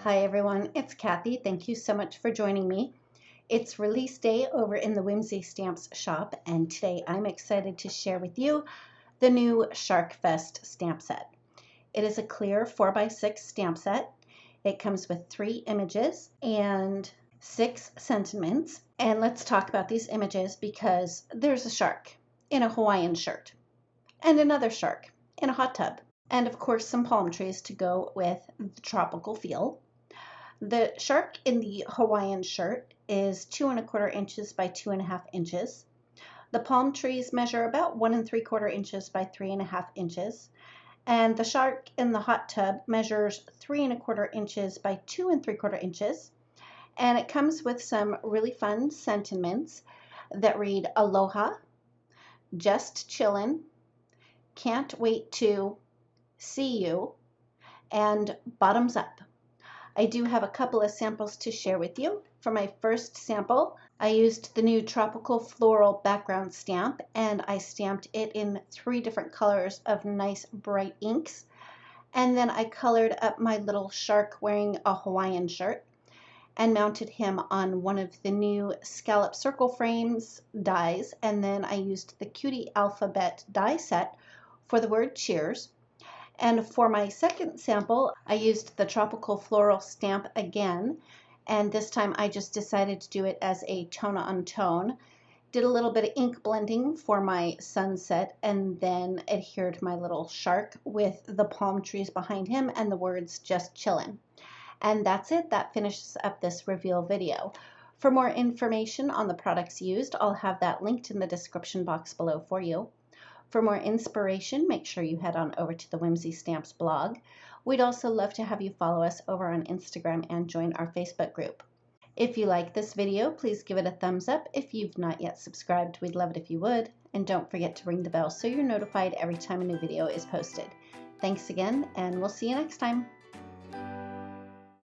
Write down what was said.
Hi everyone, it's Kathy. Thank you so much for joining me. It's release day over in the Whimsy Stamps shop, and today I'm excited to share with you the new Shark Fest stamp set. It is a clear 4x6 stamp set. It comes with 3 images and 6 sentiments. And let's talk about these images because there's a shark in a Hawaiian shirt and another shark in a hot tub, and of course some palm trees to go with the tropical feel. The shark in the Hawaiian shirt is 2 1/4 inches by 2.5 inches. The palm trees measure about 1 3/4 inches by 3.5 inches. And the shark in the hot tub measures 3 1/4 inches by 2 3/4 inches. And it comes with some really fun sentiments that read aloha, just chillin', can't wait to see you, and bottoms up. I do have a couple of samples to share with you. For my first sample, I used the new tropical floral background stamp, and I stamped it in 3 different colors of nice bright inks. And then I colored up my little shark wearing a Hawaiian shirt and mounted him on one of the new scallop circle frames dies. And then I used the Cutie alphabet die set for the word cheers. And for my second sample, I used the tropical floral stamp again, and this time I just decided to do it as a tone on tone. Did a little bit of ink blending for my sunset, and then adhered my little shark with the palm trees behind him and the words just chillin'. And that's it. That finishes up this reveal video. For more information on the products used, I'll have that linked in the description box below for you. For more inspiration, make sure you head on over to the Whimsy Stamps blog. We'd also love to have you follow us over on Instagram and join our Facebook group. If you like this video, please give it a thumbs up. If you've not yet subscribed, we'd love it if you would. And don't forget to ring the bell so you're notified every time a new video is posted. Thanks again, and we'll see you next time.